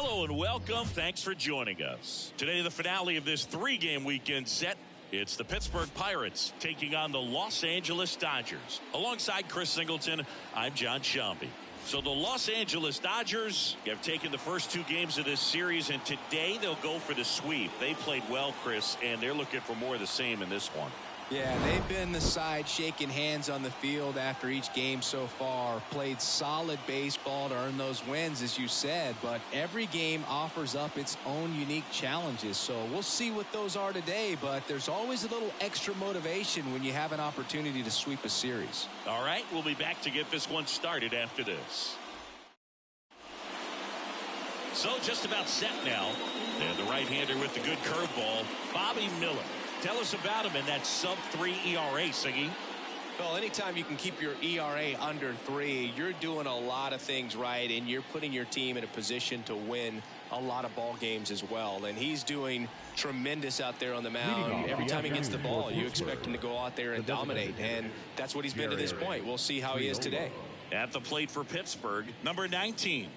Hello and welcome. Thanks for joining us. Today, the finale of this three-game weekend set. It's the Pittsburgh Pirates taking on the Los Angeles Dodgers. Alongside Chris Singleton, I'm John Shambi. So the Los Angeles Dodgers have taken the first two games of this series, and today they'll go for the sweep. They played well, Chris, and they're looking for more of the same in this one. Yeah, they've been the side shaking hands on the field after each game so far. Played solid baseball to earn those wins, as you said, but every game offers up its own unique challenges. So we'll see what those are today, but there's always a little extra motivation when you have an opportunity to sweep a series. All right, we'll be back to get this one started after this. So just about set now. And the right-hander with the good curveball, Bobby Miller. Tell us about him in that sub-3 ERA, Siggy. Well, anytime you can keep your ERA under 3, you're doing a lot of things right, and you're putting your team in a position to win a lot of ball games as well. And he's doing tremendous out there on the mound. Every time he gets the ball, you expect him to go out there and dominate, and that's what he's been to this point. We'll see how he is today. At the plate for Pittsburgh, number 19.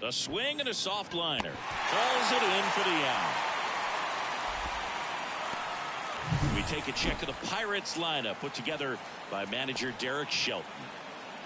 A swing and a soft liner. Calls it in for the out. We take a check of the Pirates lineup put together by manager Derek Shelton.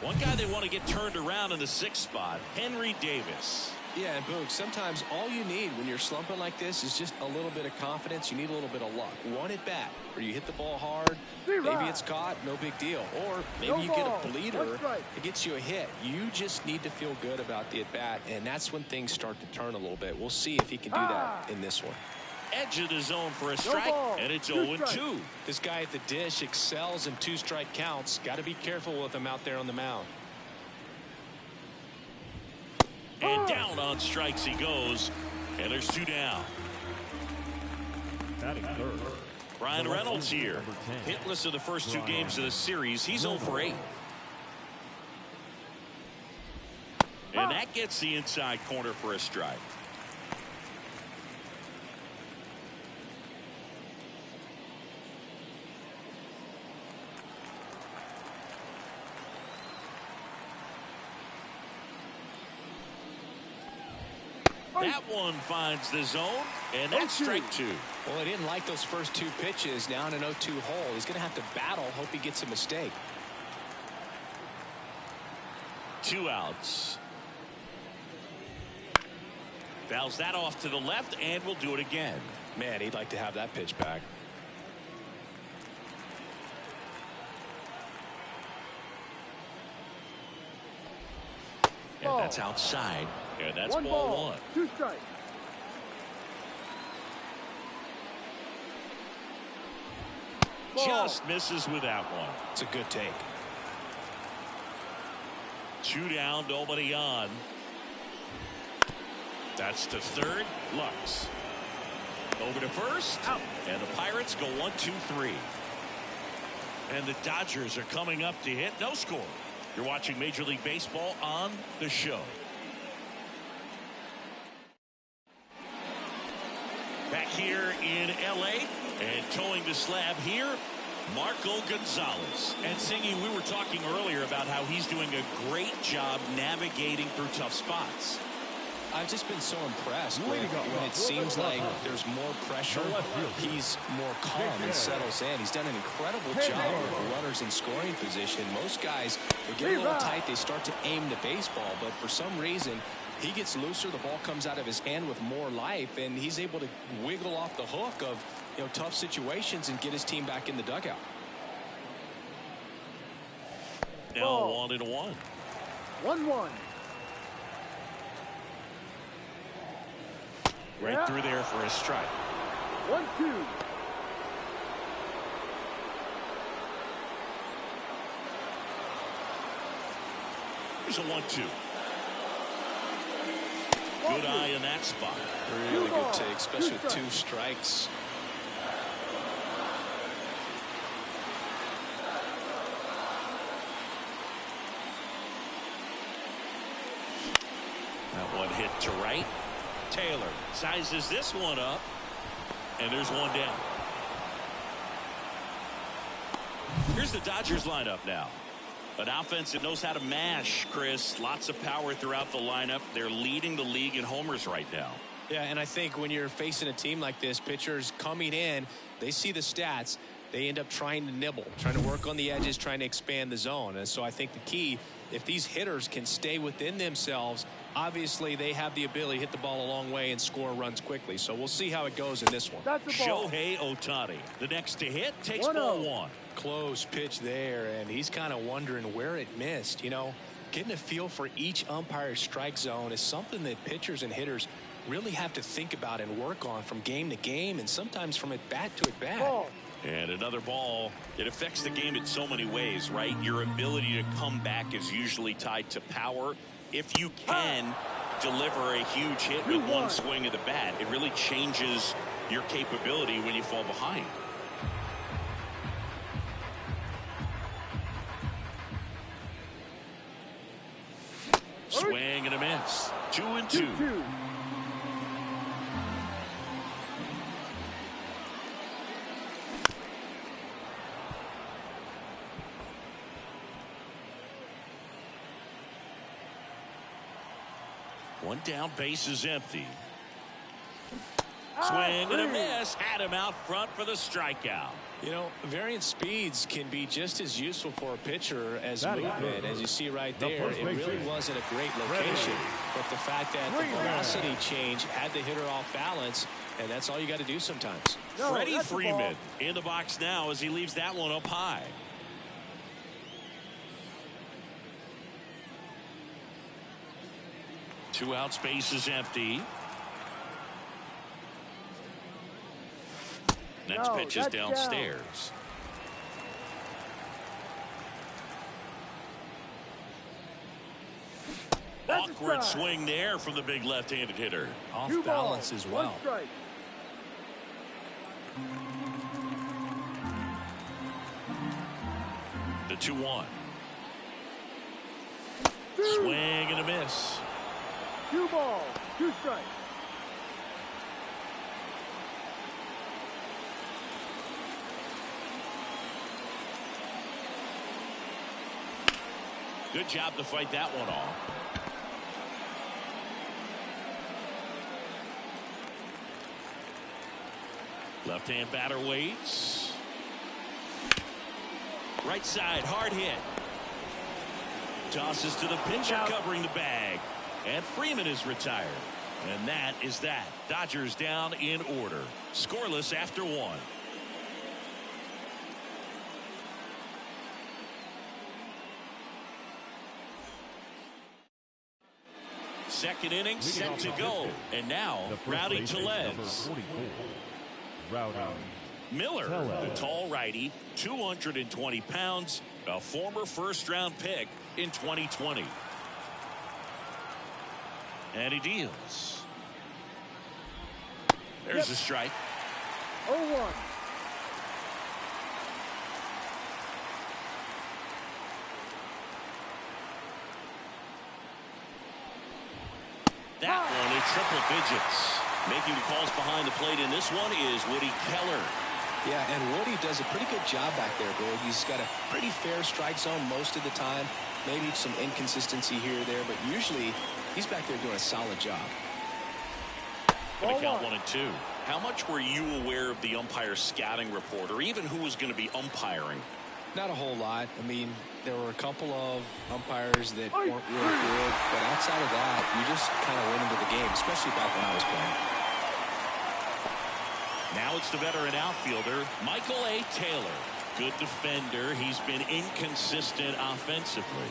One guy they want to get turned around in the 6th spot, Henry Davis. Yeah, and Boog, sometimes all you need when you're slumping like this is just a little bit of confidence. You need a little bit of luck. One at bat, where you hit the ball hard, maybe it's caught, no big deal. Or maybe you get a bleeder, it gets you a hit. You just need to feel good about the at bat, and that's when things start to turn a little bit. We'll see if he can do that in this one. Edge of the zone for a strike, and it's 0-2. This guy at the dish excels in 2-strike counts. Got to be careful with him out there on the mound. And down on strikes he goes, and there's 2 down. Batting third, Brian Reynolds here, hitless in the first 2 games of the series. He's 0 for 8. And that gets the inside corner for a strike. That one finds the zone, and that's strike 2. Well, he didn't like those first 2 pitches. Now in an 0-2 hole, he's going to have to battle, hope he gets a mistake. 2 outs. Fouls that off to the left, and we'll do it again. Man, he'd like to have that pitch back. And that's outside. And that's ball 1. 2 strikes. Just misses with that one. It's a good take. 2 down, nobody on. That's to third. Lux. Over to first. Out. And the Pirates go 1-2-3. And the Dodgers are coming up to hit. No score. You're watching Major League Baseball on the show. Back here in L.A. and towing the slab here, Marco Gonzalez. And Singy, we were talking earlier about how he's doing a great job navigating through tough spots. I've just been so impressed when it seems like there's more pressure. He's more calm and settles in. He's done an incredible job with runners in scoring position. Most guys, they get a little tight, they start to aim the baseball, but for some reason, he gets looser, the ball comes out of his hand with more life, and he's able to wiggle off the hook of tough situations and get his team back in the dugout. Now 1-1. 1-1. Right through there for a strike. 1-2. Here's a 1-2. Good eye in that spot. Really good take, especially with 2 strikes. That one hit to right. Taylor sizes this one up, and there's 1 down. Here's the Dodgers lineup now. An offense that knows how to mash, Chris. Lots of power throughout the lineup. They're leading the league in homers right now. Yeah, and I think when you're facing a team like this, pitchers coming in, they see the stats. They end up trying to nibble, trying to work on the edges, trying to expand the zone. And so I think the key, if these hitters can stay within themselves, obviously they have the ability to hit the ball a long way and score runs quickly. So we'll see how it goes in this one. Shohei Ohtani, the next to hit, takes ball one. Close pitch there, and he's kind of wondering where it missed. You know, getting a feel for each umpire's strike zone is something that pitchers and hitters really have to think about and work on from game to game and sometimes from at bat to at bat. And another ball. It affects the game in so many ways, right? Your ability to come back is usually tied to power. If you can deliver a huge hit with one swing of the bat, it really changes your capability when you fall behind. Swing and a miss. 2-2. One down, base is empty. Swing and a miss. Had him out front for the strikeout. You know, varying speeds can be just as useful for a pitcher as movement. As you see right there, it really wasn't a great location. But the fact that the velocity change had the hitter off balance, and that's all you got to do sometimes. Freddie Freeman in the box now as he leaves that one up high. Two out, space is empty. Next pitch is downstairs. Awkward swing there from the big left-handed hitter. Off balance as well. The 2-1. Swing and a miss. 2 balls, 2 strikes. Good job to fight that one off. Left-hand batter waits. Right side, hard hit. Tosses to the pitcher covering the bag. And Freeman is retired. And that is that. Dodgers down in order. Scoreless after 1. Second inning set to go. And now, Rowdy Tellez. Miller, the tall righty, 220 pounds, a former first-round pick in 2020. And he deals. There's a strike. 0-1. That one in triple digits. Making the calls behind the plate in this one is Woody Keller. Yeah, and Woody does a pretty good job back there, Greg. He's got a pretty fair strike zone most of the time. Maybe some inconsistency here or there, but usually he's back there doing a solid job. Going to count 1-2. How much were you aware of the umpire scouting report, or even who was going to be umpiring? Not a whole lot. I mean, there were a couple of umpires that weren't really good, but outside of that, you just kind of went into the game, especially back when I was playing. Now it's the veteran outfielder, Michael A. Taylor. Good defender. He's been inconsistent offensively.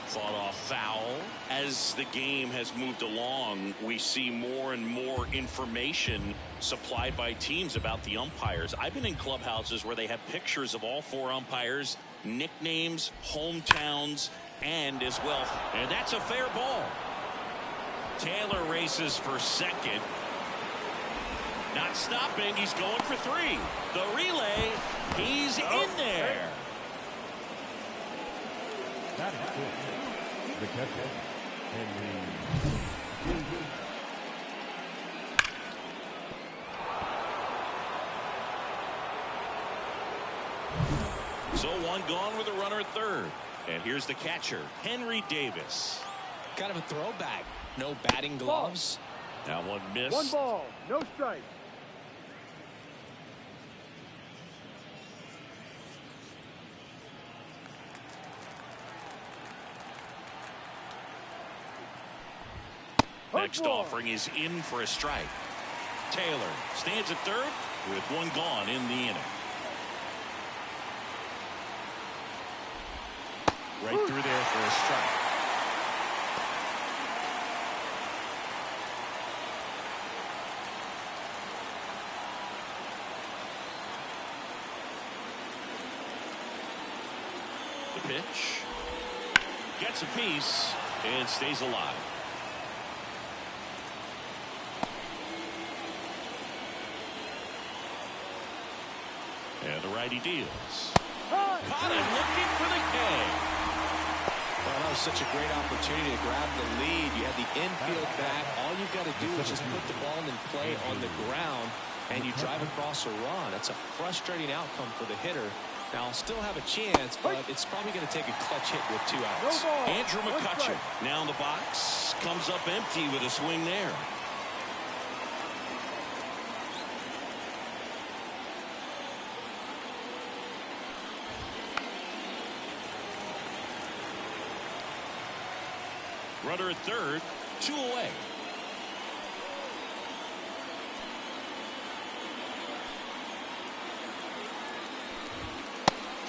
Fought off foul. As the game has moved along, we see more and more information supplied by teams about the umpires. I've been in clubhouses where they have pictures of all 4 umpires, nicknames, hometowns, and as well. And that's a fair ball. Taylor races for second. Not stopping. He's going for 3. The relay. He's in there. That is good. The catcher. So one gone with a runner at third. And here's the catcher, Henry Davis. Kind of a throwback. No batting gloves. Now one missed. 1 ball, no strike. Next offering is in for a strike. Taylor stands at third with one gone in the inning. Right through there for a strike. The pitch. Gets a piece and stays alive. And the righty deals. Caught him looking for the K. Well, that was such a great opportunity to grab the lead. You had the infield back. All you've got to do is just put the ball in play on the ground, and you drive across a run. That's a frustrating outcome for the hitter. Now, still have a chance, but it's probably going to take a clutch hit with 2 outs. Andrew McCutchen now in the box. Comes up empty with a swing there. Runner at third, 2 away.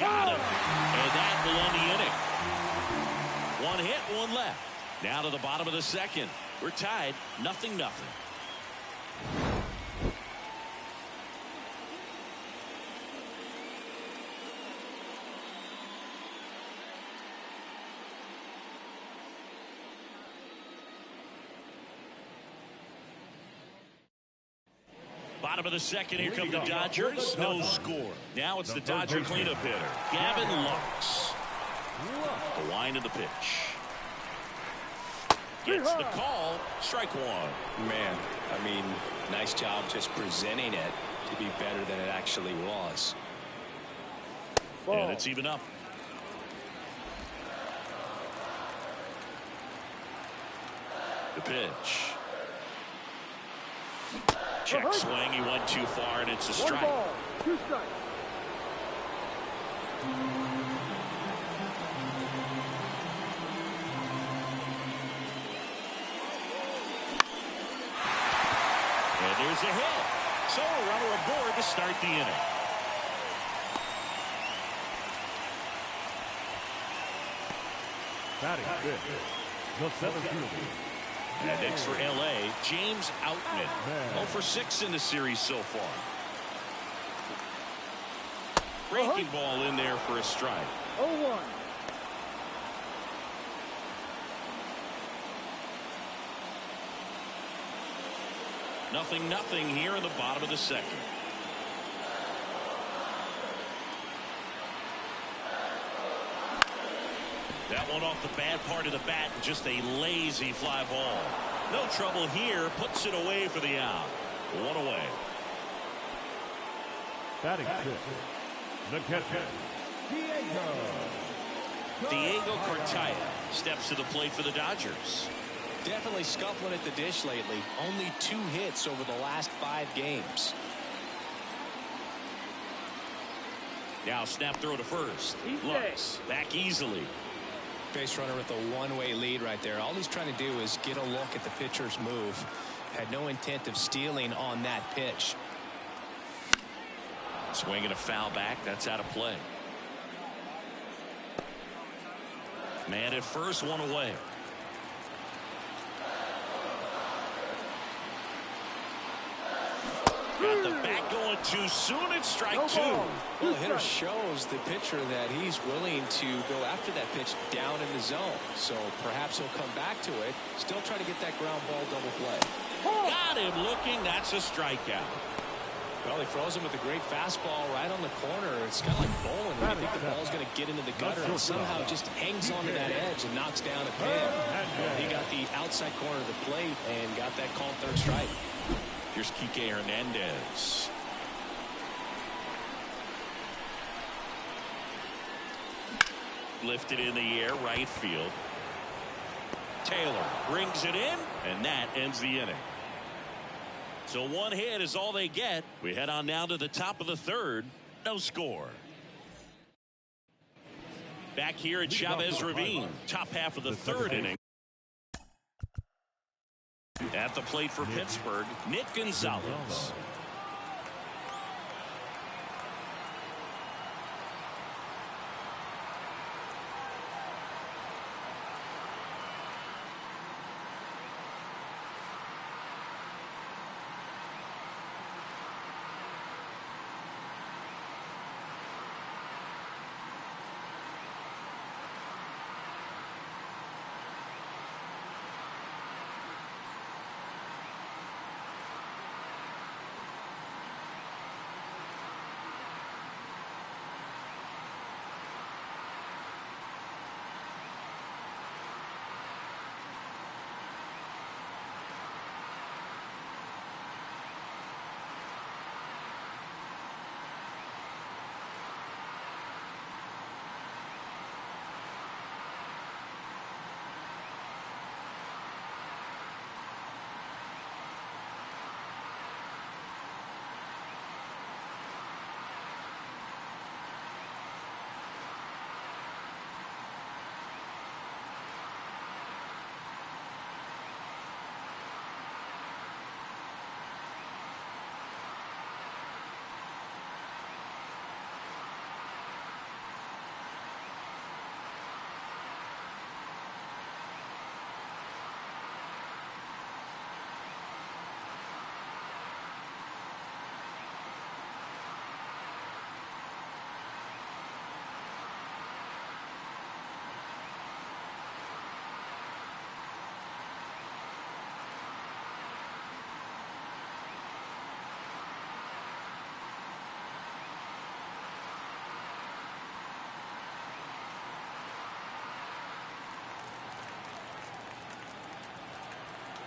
Got him. And that will end the inning. 1 hit, 1 left. Now to the bottom of the second. We're tied, 0-0. Bottom of the second, here come the Dodgers. No score. Now it's the Dodger cleanup hitter, Gavin Lux. The wind of the pitch. Gets the call. Strike 1. Man, I mean, nice job just presenting it to be better than it actually was. And it's even up. The pitch. Check swing. He went too far, and it's a strike. 1 ball, 2 strikes. And there's a hit. So a runner aboard to start the inning. Batting fifth, the center fielder. And next for L.A., James Outman. 0 for 6 in the series so far. Breaking ball in there for a strike. 0-1. Nothing here in the bottom of the second. That one off the bad part of the bat and just a lazy fly ball. No trouble here. Puts it away for the out. 1 away. Batting fifth, the catcher, Diego Cartaya steps to the plate for the Dodgers. Definitely scuffling at the dish lately. Only 2 hits over the last 5 games. Now snap throw to first. Lux back easily. Base runner with a one-way lead right there. All he's trying to do is get a look at the pitcher's move. Had no intent of stealing on that pitch. Swinging a foul back. That's out of play. Man at first, 1 away. Got the bat going too soon. It's strike 2. Well, the hitter shows the pitcher that he's willing to go after that pitch down in the zone. So perhaps he'll come back to it. Still try to get that ground ball double play. Got him looking. That's a strikeout. Well, he throws him with a great fastball right on the corner. It's kind of like bowling when you think the ball's going to get into the gutter and somehow just hangs onto that edge and knocks down a pin. Well, he got the outside corner of the plate and got that called third strike. Here's Kike Hernandez. Lifted in the air, right field. Taylor brings it in, and that ends the inning. So one hit is all they get. We head on now to the top of the third. No score. Back here at Chavez Ravine, top half of the third inning. At the plate for Pittsburgh, Nick Gonzalez.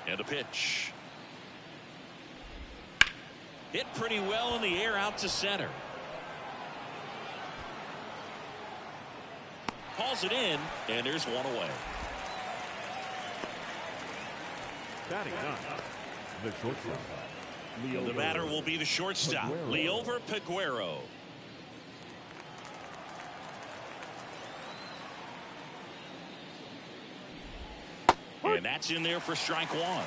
And a pitch. Hit pretty well in the air out to center. Calls it in, and there's one away. Batting up, the shortstop. The batter will be the shortstop, Liover Peguero. And that's in there for strike one.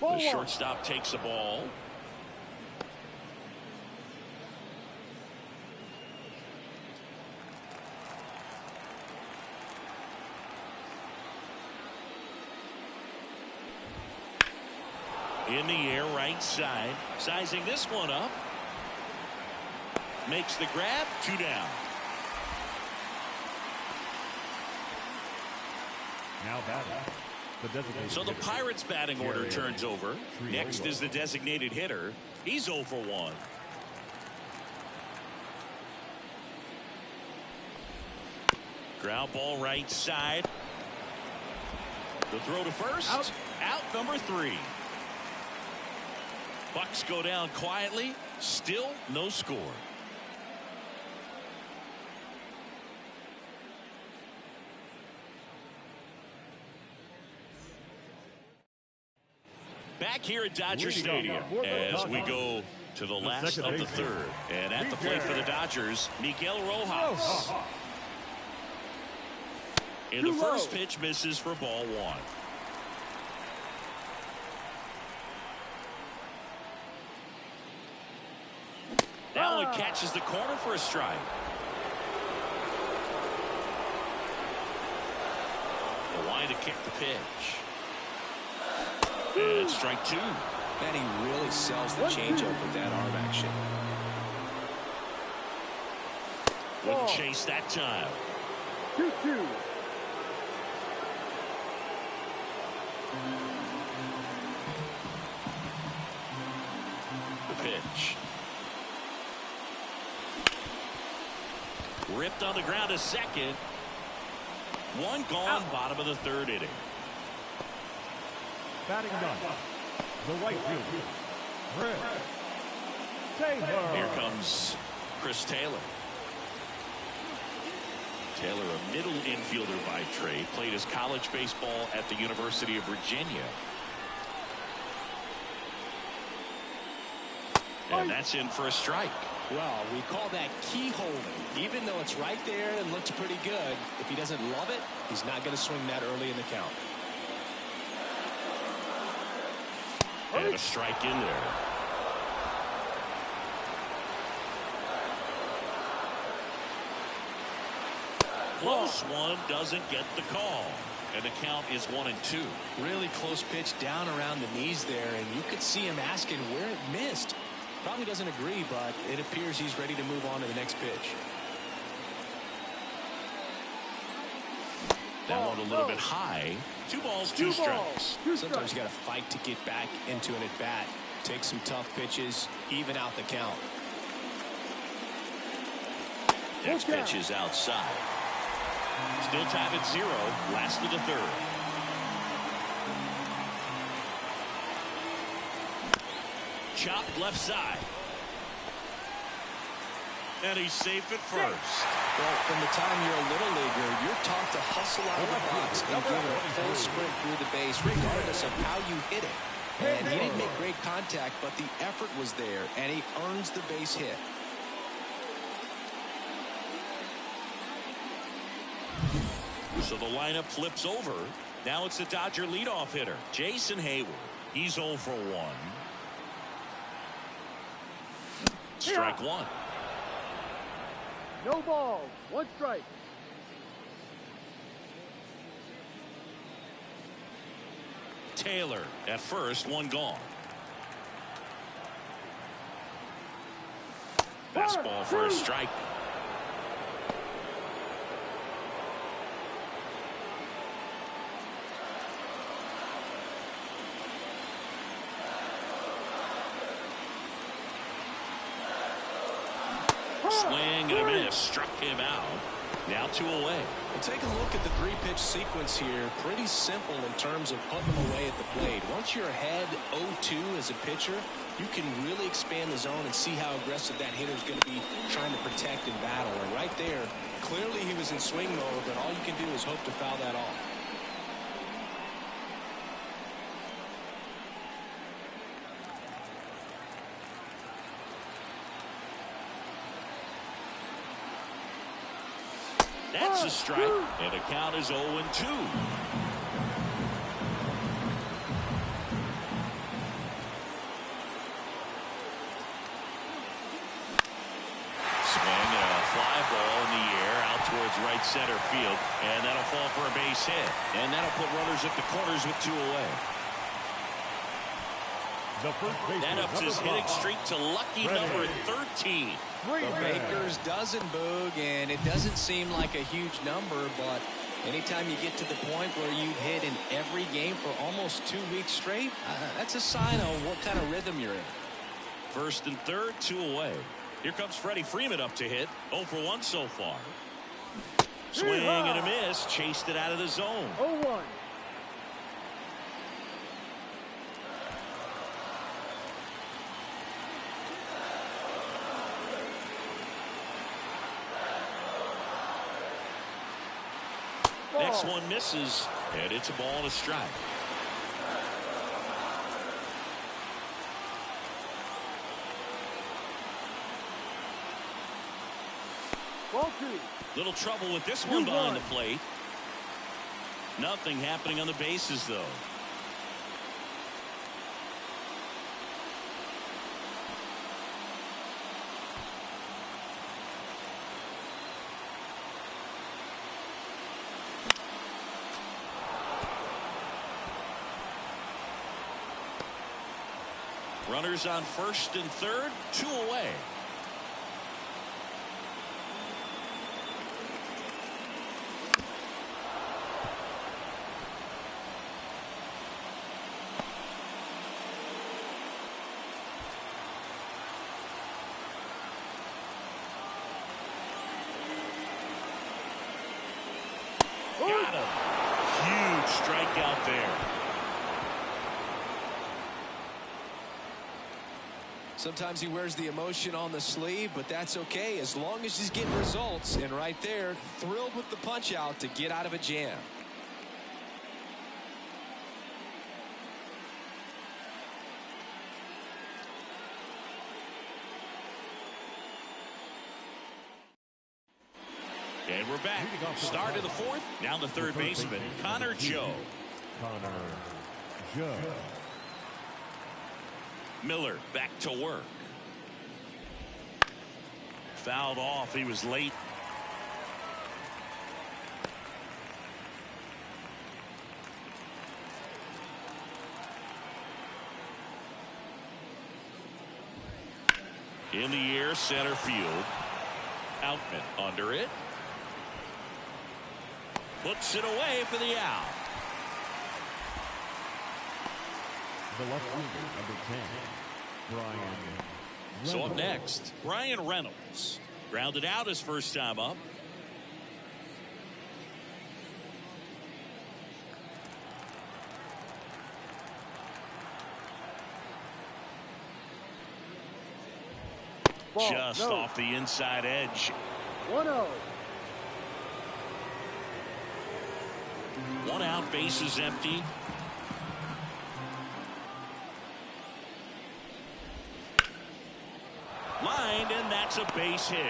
The shortstop takes the ball. In the air, right side. Sizing this one up. Makes the grab. 2 down. Now batting. So the Pirates batting order turns over. Next is the designated hitter. He's 0 for 1. Ground ball right side. The throw to first. Out number 3. Bucks go down quietly. Still no score. Back here at Dodger Stadium as we go to the last of the third. And at the plate for the Dodgers, Miguel Rojas. And the first pitch misses for ball 1. Now it catches the corner for a strike. The line to kick the pitch. And strike 2. And he really sells the changeup with that arm action. Wouldn't chase that time. 2-2. The pitch. Ripped on the ground to second. One gone, bottom of the third inning. Batting ninth, the right fielder, Chris Taylor. Here comes Chris Taylor. Taylor, a middle infielder by trade, played his college baseball at the University of Virginia. And that's in for a strike. Well, we call that key holding. Even though it's right there and looks pretty good, if he doesn't love it, he's not going to swing that early in the count. And a strike in there. Close one, doesn't get the call. And the count is 1-2. Really close pitch down around the knees there, and you could see him asking where it missed. Probably doesn't agree, but it appears he's ready to move on to the next pitch. That one a little bit high. 2 balls, 2 strikes. Sometimes you got to fight to get back into an at-bat. Take some tough pitches, even out the count. Next pitch is outside. Still tied at 0. Last of the 3rd. Chopped left side. And he's safe at first. Well, from the time you're a little leaguer, you're taught to hustle out of the box and give it a full sprint through the base, regardless of how you hit it. And he didn't make great contact, but the effort was there, and he earns the base hit. So the lineup flips over. Now it's the Dodger leadoff hitter, Jason Heyward. He's 0 for 1. Strike 1. No balls, 1 strike. Taylor at first, 1 gone. Fastball for a strike. Swing and a miss. Struck him out. Now 2 away. Well, take a look at the 3-pitch sequence here. Pretty simple in terms of putting them away at the plate. Once you're ahead 0-2 as a pitcher, you can really expand the zone and see how aggressive that hitter is going to be trying to protect and battle. And right there, clearly he was in swing mode, but all you can do is hope to foul that off. That's a strike, and the count is 0-2. Swing and a fly ball in the air out towards right center field, and that'll fall for a base hit. And that'll put runners at the corners with 2 away. That ups his hitting streak to lucky number 13. The Baker's dozen, Boog, and it doesn't seem like a huge number, but anytime you get to the point where you've hit in every game for almost 2 weeks straight, that's a sign of what kind of rhythm you're in. First and third, 2 away. Here comes Freddie Freeman up to hit. 0 for 1 so far. Swing and a miss. Chased it out of the zone. 0-1. Next one misses, and it's a ball and a strike. Ball 2. Little trouble with this one behind the plate. Nothing happening on the bases, though. Runners on first and third, 2 away. Got him. Huge strikeout there. Sometimes he wears the emotion on the sleeve, but that's okay as long as he's getting results. And right there, thrilled with the punch out to get out of a jam. And we're back. Start of the fourth. Now the third baseman, Connor Joe. Connor Joe. Miller back to work. Fouled off. He was late. In the air, center field. Outman under it. Puts it away for the out. The left fielder, number 10, Brian Reynolds. So up next, Brian Reynolds. Grounded out his first time up. Ball, Just no. off the inside edge. 1-0. One out, base is empty. Lined, and that's a base hit.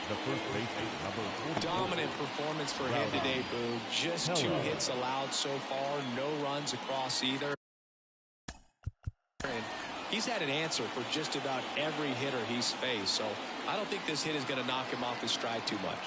The first baseman, number 44. Dominant performance for him today, Boo. Just 2 hits allowed so far. No runs across either. And he's had an answer for just about every hitter he's faced. So I don't think this hit is going to knock him off his stride too much.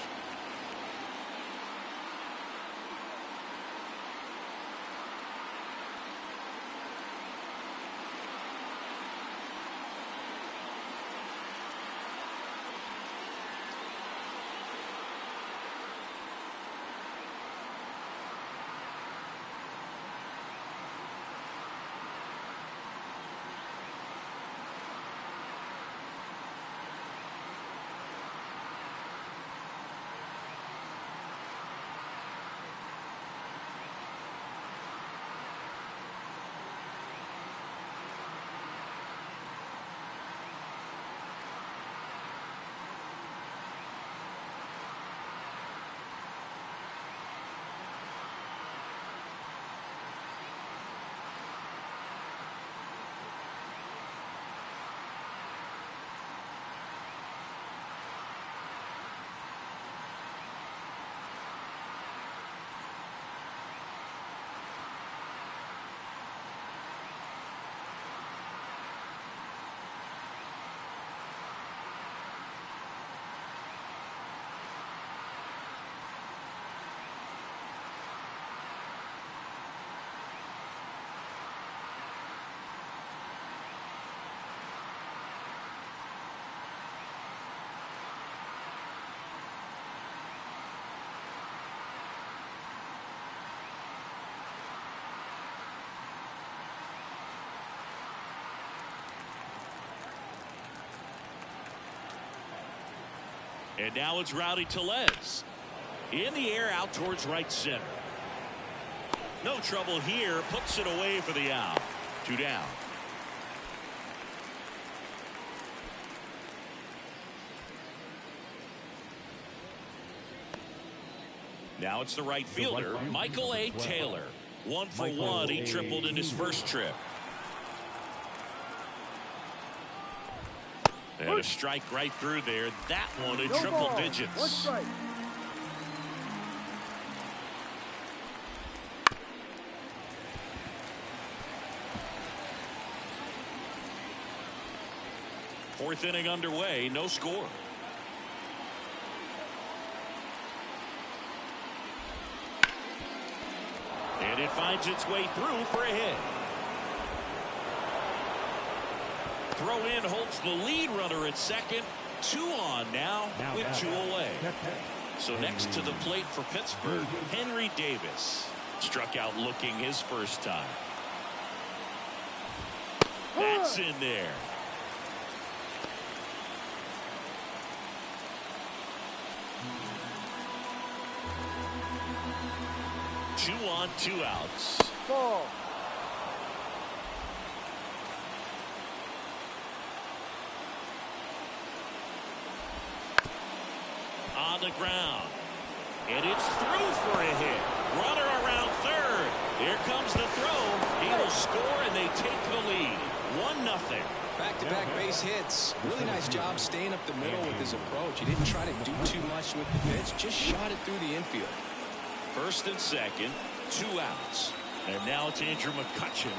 And now it's Rowdy Tellez. In the air, out towards right center. No trouble here. Puts it away for the out. 2 down. Now it's the right fielder, Michael A. Taylor. 1 for 1. He tripled in his first trip. And a strike right through there. That one in triple digits. 1 strike. Fourth inning underway. No score. And it finds its way through for a hit. Throw in holds the lead runner at second. 2 on now with 2 away. So next to the plate for Pittsburgh, Henry Davis. Struck out looking his first time. That's in there. 2 on, 2 outs. Ball. On the ground. And it's through for a hit. Runner around third. Here comes the throw. He will score, and they take the lead. 1-0. Back-to-back base hits. Really nice job staying up the middle with his approach. He didn't try to do too much with the pitch. Just shot it through the infield. First and second, 2 outs. And now it's Andrew McCutchen.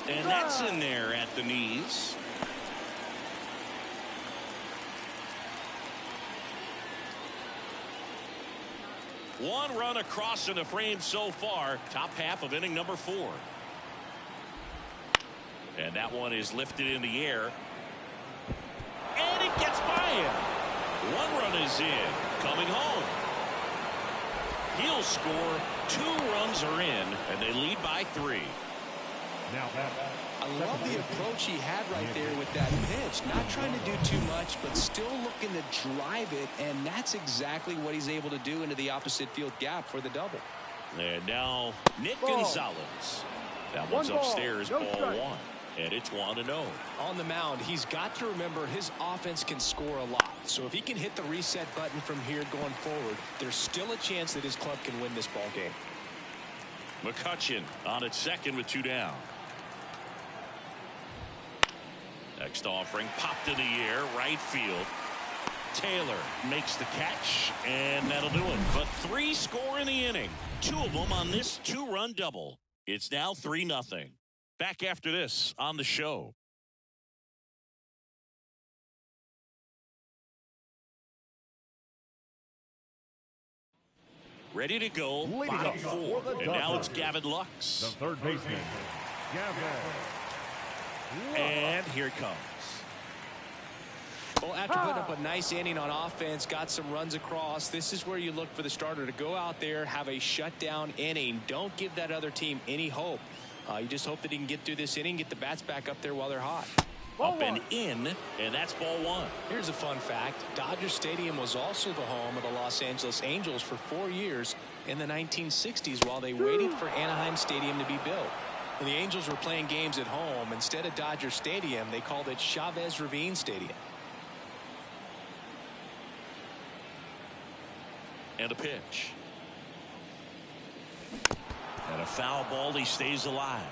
And that's in there at the knees. One run across in the frame so far. Top half of inning number 4. And that one is lifted in the air. And it gets by him. 1 run is in. Coming home. He'll score. 2 runs are in. And they lead by 3. Now I love the approach he had right there with that pitch. Not trying to do too much, but still looking to drive it. And that's exactly what he's able to do into the opposite field gap for the double. And now Nick Ball. Gonzalez. That one's One ball, upstairs, no ball strike. 1. And it's 1-0. On the mound, he's got to remember his offense can score a lot. So if he can hit the reset button from here going forward, there's still a chance that his club can win this ball game. McCutchen on at second with 2 down. Next offering popped in the air, right field. Taylor makes the catch, and that'll do it. But 3 score in the inning. 2 of them on this 2-run double. It's now 3-0. Back after this on the show. Ready to go, Leading bottom up 4. for the And now it's Dodgers. Gavin the Lux. third baseman, Gavin. And here it comes. Well, after putting up a nice inning on offense, got some runs across, this is where you look for the starter to go out there, have a shutdown inning. Don't give that other team any hope. You just hope that he can get through this inning, get the bats back up there while they're hot. Up and in, and that's ball 1. Here's a fun fact. Dodger Stadium was also the home of the Los Angeles Angels for 4 years in the 1960s while they waited for Anaheim Stadium to be built. When the Angels were playing games at home, instead of Dodger Stadium, they called it Chavez Ravine Stadium. And a pitch. And a foul ball. He stays alive.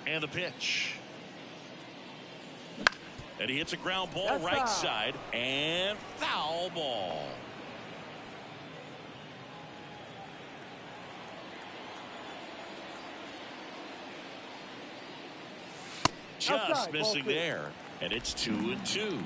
And the pitch. And he hits a ground ball That's right foul. side. And foul ball. Just Outside, ball missing 2. there. And it's 2-2.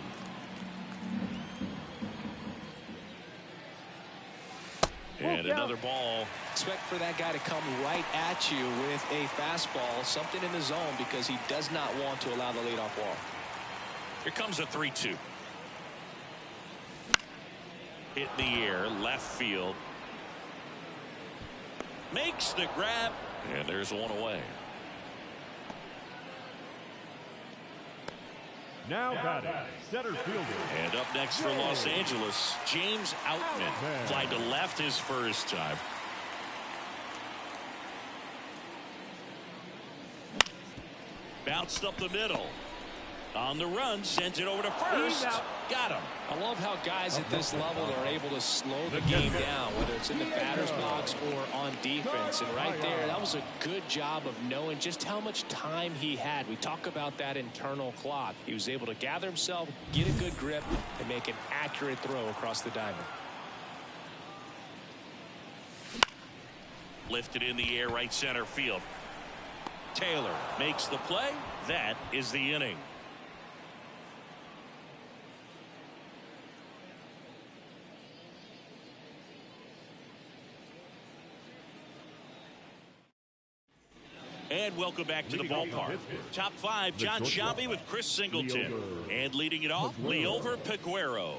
And Ball another ball. Expect for that guy to come right at you with a fastball, something in the zone, because he does not want to allow the leadoff walk. Here comes a 3-2. Hit in the air, left field. Makes the grab, and there's one away. Now batting, center fielder. And up next for Los Angeles, James Outman. Fly to left his first time. Bounced up the middle. On the run, sends it over to first. Got him. I love how guys at this level are able to slow the game down, whether it's in the batter's box or on defense. And right there, that was a good job of knowing just how much time he had. We talk about that internal clock. He was able to gather himself, get a good grip, and make an accurate throw across the diamond. Lifted in the air, right center field. Taylor makes the play. That is the inning. And welcome back to the ballpark. Top 5, John Sciambi with Chris Singleton. And leading it off, Liover Peguero.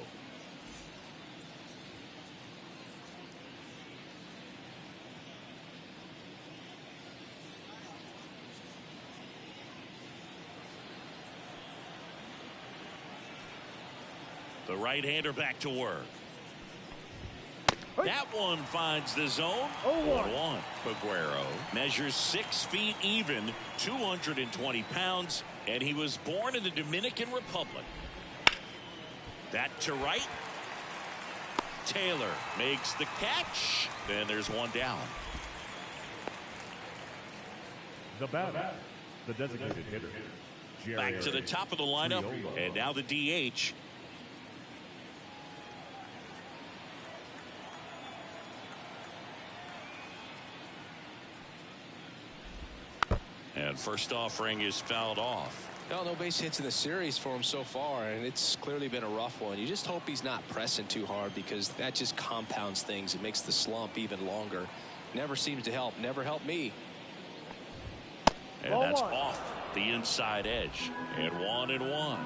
The right-hander back to work. That one finds the zone. 0-1. Peguero measures 6 feet even, 220 pounds, and he was born in the Dominican Republic. That to right. Taylor makes the catch. Then there's one down. The batter, the designated hitter. Back to the top of the lineup, and now the DH. And first offering is fouled off. Well, no base hits in the series for him so far, and it's clearly been a rough one. You just hope he's not pressing too hard, because that just compounds things. It makes the slump even longer. Never seems to help. Never helped me. And that's off the inside edge. And 1-1.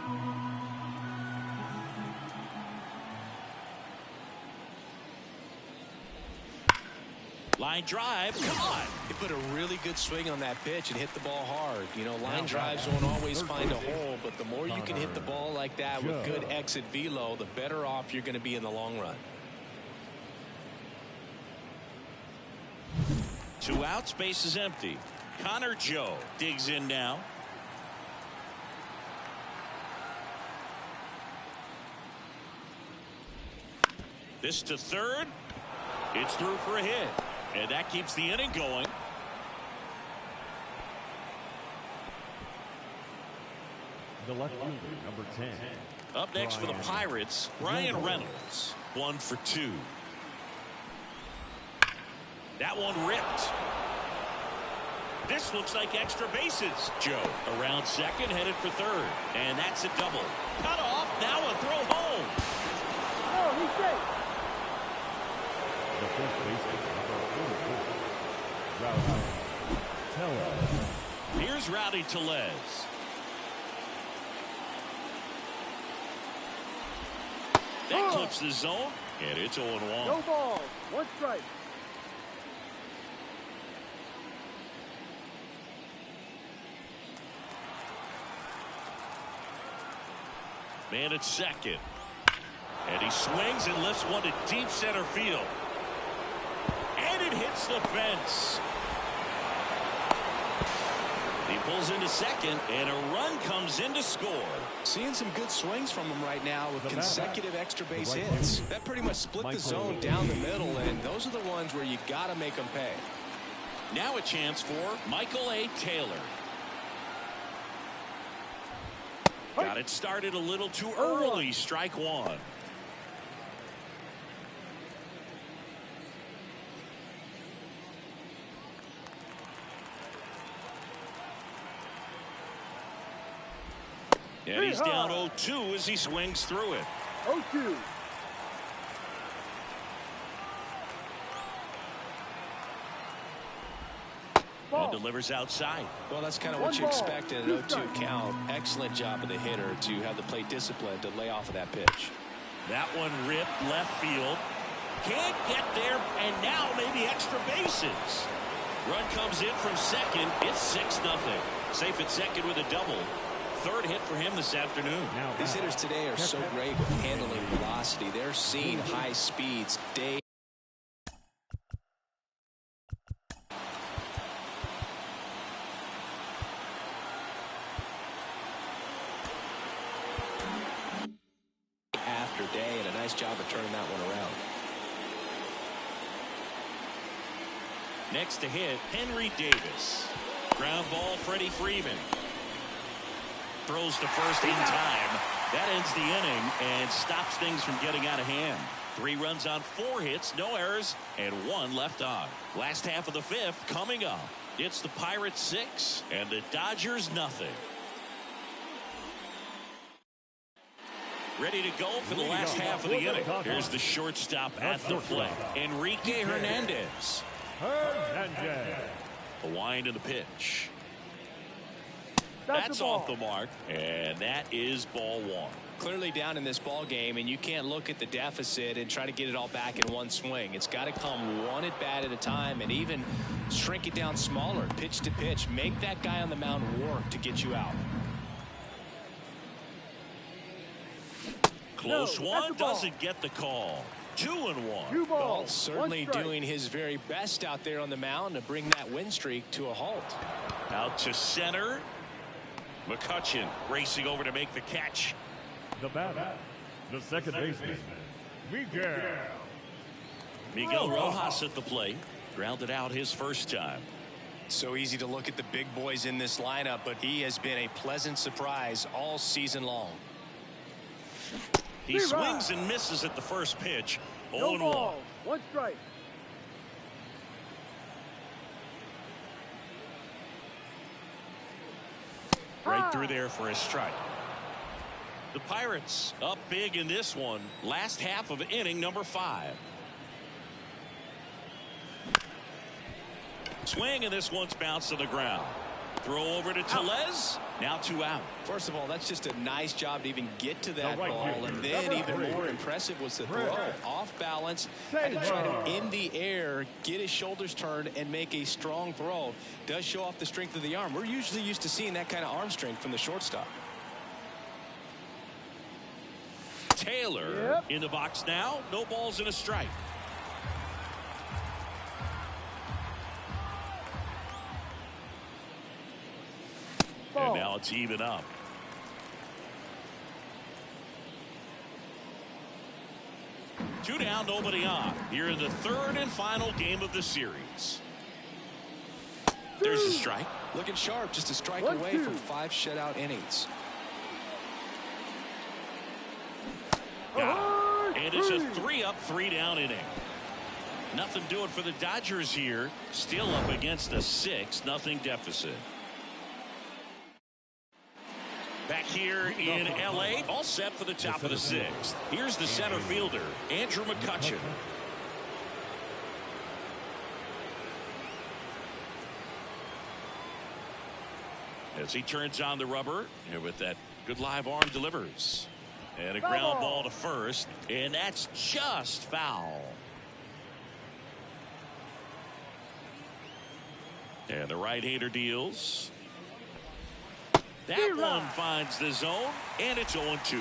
Line drive, come on. He put a really good swing on that pitch and hit the ball hard. You know, line drives won't always find a hole, but the more you can hit the ball like that with good exit velo, the better off you're going to be in the long run. 2 outs, base is empty. Connor Joe digs in now. This to third. It's through for a hit. And that keeps the inning going. The left fielder, number 10. Up next for the Pirates, Ryan Reynolds. 1 for 2. That one ripped. This looks like extra bases. Joe around second, headed for third. And that's a double. Cut off, now a throw home. Oh, he's safe. The first baseman, number 44. Rowdy Tellez. Here's Rowdy Tellez. That clips the zone, and it's 0-1. No ball. 1 strike. Man at second. And he swings and lifts one to deep center field. And it hits the fence. He pulls into second, and a run comes in to score. Seeing some good swings from him right now with consecutive extra base hits. That pretty much split the zone down the middle, and those are the ones where you got to make them pay. Now a chance for Michael A. Taylor. Got it started a little too early. Strike 1. And he's down 0-2 as he swings through it. 0-2. And delivers outside. Well, that's kind of what you expect in an 0-2 count. Excellent job of the hitter to have the plate discipline to lay off of that pitch. That one ripped left field. Can't get there, and now maybe extra bases. Run comes in from second. It's 6-0. Safe at second with a double. Third hit for him this afternoon. These hitters today are so great with handling velocity. They're seeing high speeds day. After day, and a nice job of turning that one around. Next to hit, Henry Davis. Ground ball, Freddie Freeman. Throws to first in time. That ends the inning and stops things from getting out of hand. 3 runs on 4 hits, no errors, and 1 left on. Last half of the 5th coming up. It's the Pirates 6 and the Dodgers nothing. Ready to go for the last half of the inning. Here's the shortstop at the plate, Enrique Hernandez. A wind of the pitch. That's off the mark, and that is ball 1. Clearly down in this ball game, and you can't look at the deficit and try to get it all back in one swing. It's got to come one at bat at a time, and even shrink it down smaller, pitch to pitch. Make that guy on the mound work to get you out. Close No, one, that's a ball. doesn't get the call. 2-1. 2 balls. Well, certainly 1 strike. doing his very best out there on the mound to bring that win streak to a halt. Out to center. McCutchen racing over to make the catch. The batter, the second baseman, Miguel. Miguel Rojas at the plate. Grounded out his first time. So easy to look at the big boys in this lineup, but he has been a pleasant surprise all season long. He swings and misses at the first pitch. No 0-1. balls. 1 strike. Right through there for a strike. The Pirates up big in this one. Last half of inning number 5. Swing, and this one's bounced to the ground. Throw over to Tellez. Now 2 out. First of all, that's just a nice job to even get to that right ball. fielder, And then number even 3. more impressive was the throw. Off balance, had to try to in the air, get his shoulders turned, and make a strong throw. Does show off the strength of the arm. We're usually used to seeing that kind of arm strength from the shortstop. Taylor in the box now. No balls and a strike. And now it's even up. Two down, nobody on. Here in the third and final game of the series. There's a strike. Looking sharp, just a strike 1-2. away from 5 shutout innings. Got it. And it's a 3-up, 3-down inning. Nothing doing for the Dodgers here. Still up against a 6-0 deficit. Back here in L.A., all set for the top of the 6th. Here's the center fielder, Andrew McCutchen. As he turns on the rubber, and with that good live arm delivers. And a ground ball to first, and that's just foul. And the right-hander deals. That one finds the zone, and it's 0-2.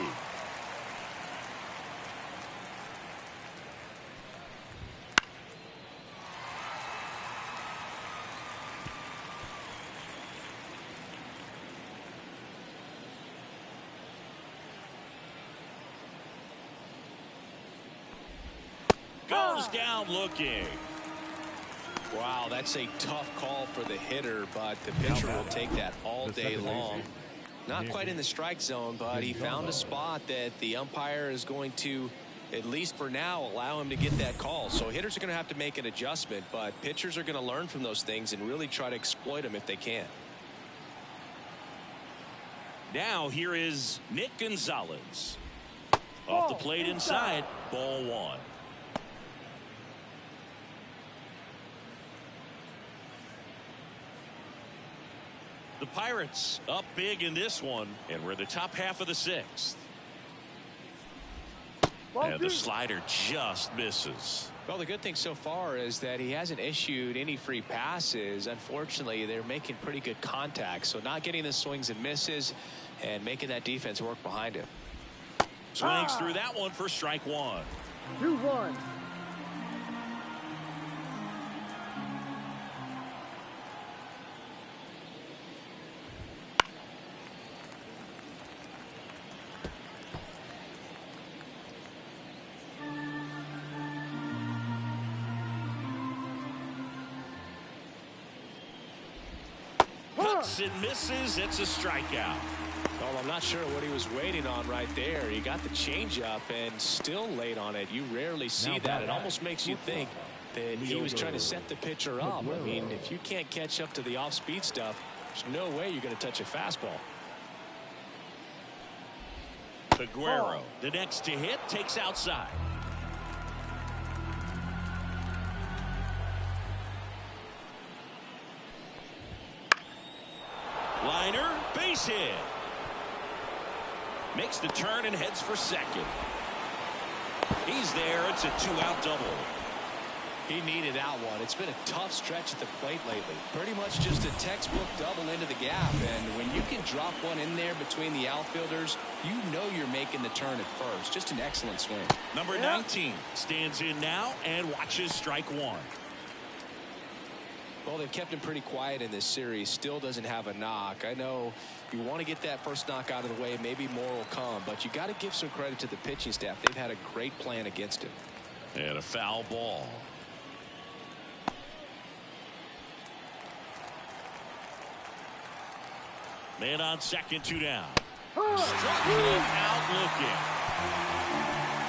Goes down looking. Wow, that's a tough call for the hitter, but the pitcher will take that all day long. Not quite in the strike zone, but he found a spot that the umpire is going to, at least for now, allow him to get that call. So hitters are going to have to make an adjustment, but pitchers are going to learn from those things and really try to exploit them if they can. Now here is Nick Gonzalez. Off the plate inside, ball 1. The Pirates up big in this one, and we're in the top half of the 6th. And the slider just misses. Well, the good thing so far is that he hasn't issued any free passes. Unfortunately, they're making pretty good contact, so not getting the swings and misses and making that defense work behind him. Swings through that one for strike 1. 2-1. Cuts and misses. It's a strikeout. Well, I'm not sure what he was waiting on right there. He got the changeup and still late on it. You rarely see that. It almost makes you think that he was trying to set the pitcher up. I mean, if you can't catch up to the off-speed stuff, there's no way you're going to touch a fastball. Aguero, the next to hit, takes outside. Liner, base hit. Makes the turn and heads for second. He's there. It's a 2-out double. He needed that one. It's been a tough stretch at the plate lately. Pretty much just a textbook double into the gap. And when you can drop one in there between the outfielders, you know you're making the turn at first. Just an excellent swing. Number 19 stands in now and watches strike one. Well, they've kept him pretty quiet in this series. Still doesn't have a knock. I know you want to get that first knock out of the way. Maybe more will come. But you got to give some credit to the pitching staff. They've had a great plan against him. And a foul ball. Man on second, 2 down. Struck him out looking.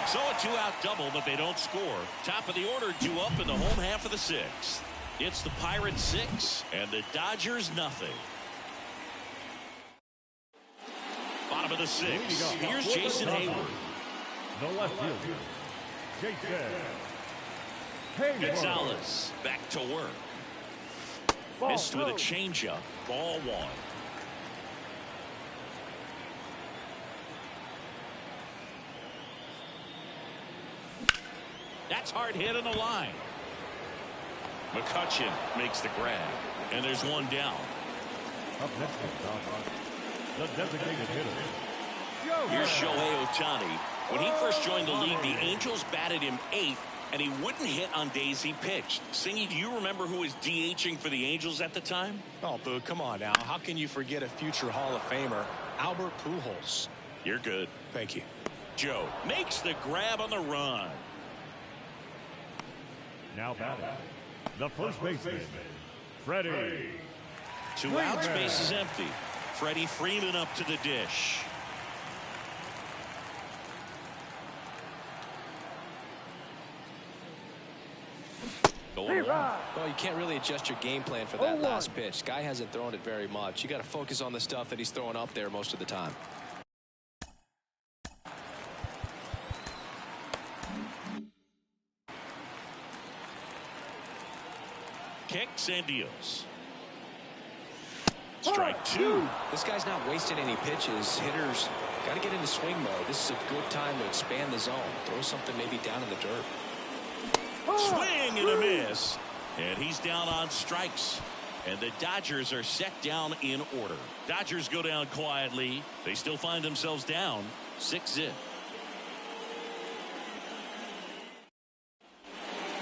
So a 2-out double, but they don't score. Top of the order due up in the home half of the 6th. It's the Pirates 6 and the Dodgers nothing. Bottom of the 6th. Here's Jason Hayward. The left fielder, Jason Hayward. Gonzalez back to work. Missed with a changeup. Ball 1. That's hard hit on the line. McCutchen makes the grab. And there's 1 down. Up next is the designated hitter. Here's Shohei Ohtani. When he first joined the league, the Angels batted him 8th, and he wouldn't hit on days he pitched. Singy, do you remember who was DHing for the Angels at the time? Oh, Boo, come on now. How can you forget a future Hall of Famer, Albert Pujols? You're good. Thank you. Joe makes the grab on the run. Now batting, the first baseman, Freddie. 2 outs, base is empty. Freddie Freeman up to the dish. Going on. Well, you can't really adjust your game plan for that last pitch. Guy hasn't thrown it very much. You got to focus on the stuff that he's throwing up there most of the time. Kicks and deals. Strike 2. This guy's not wasting any pitches. Hitters got to get into swing mode. This is a good time to expand the zone. Throw something maybe down in the dirt. Swing and a miss. And he's down on strikes. And the Dodgers are set down in order. Dodgers go down quietly. They still find themselves down 6-0.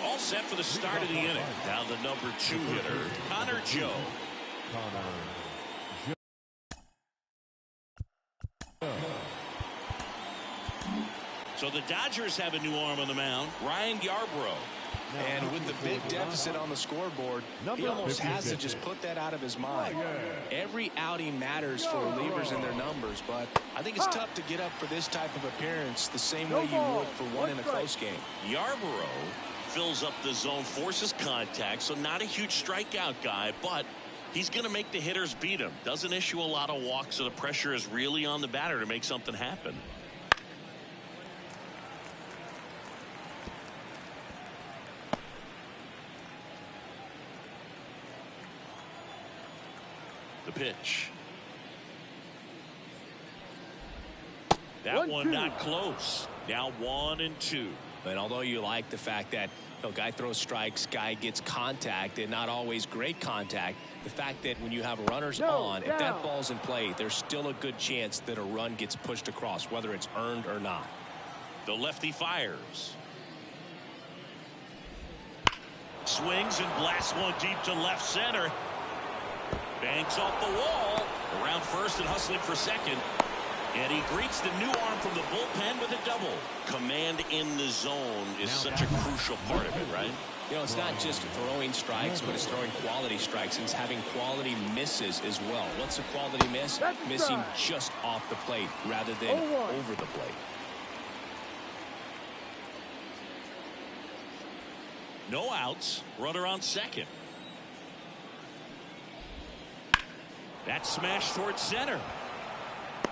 All set for the start of the inning. Now the number 2 hitter, Connor Joe. So the Dodgers have a new arm on the mound, Ryan Yarbrough. And with the big deficit on the scoreboard, he almost has to just put that out of his mind. Every outing matters for relievers and their numbers, but I think it's tough to get up for this type of appearance the same way you would for one in a close game. Yarbrough fills up the zone, forces contact, so not a huge strikeout guy, but he's going to make the hitters beat him. Doesn't issue a lot of walks, so the pressure is really on the batter to make something happen. The pitch. That one not close. Now 1-2. And although you like the fact that guy throws strikes, guy gets contact, and not always great contact, the fact that when you have runners on, if that ball's in play, there's still a good chance that a run gets pushed across, whether it's earned or not. The lefty fires. Swings and blasts one deep to left center. Bangs off the wall. Around first and hustling for second. And he greets the new arm from the bullpen with a double. Command in the zone is such a crucial part of it, right? It's not just throwing strikes, but it's throwing quality strikes. And it's having quality misses as well. What's a quality miss? Missing just off the plate rather than over the plate. No outs. Runner on second. That smash towards center.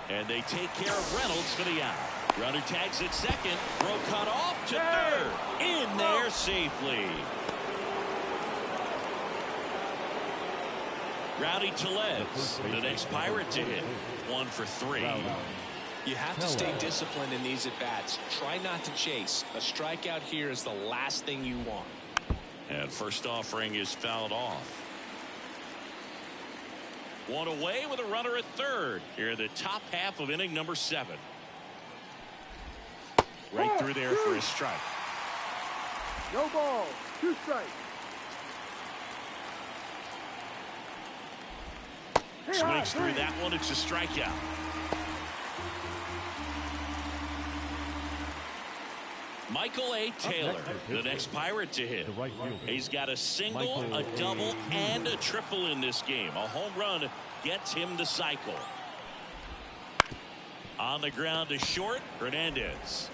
And they take care of Reynolds for the out. Runner tags at second. Throw cut off to third. In there safely. Rowdy Tellez, the next Pirate to hit. 1 for 3. You have to stay disciplined in these at-bats. Try not to chase. A strikeout here is the last thing you want. And first offering is fouled off. One away with a runner at third here in the top half of inning number 7. Right through there for a strike. No ball. 2 strikes. Swings through that one. It's a strikeout. Michael A. Taylor, the next Pirate to hit. He's got a single, a double, and a triple in this game. A home run gets him the cycle. On the ground to short, Hernandez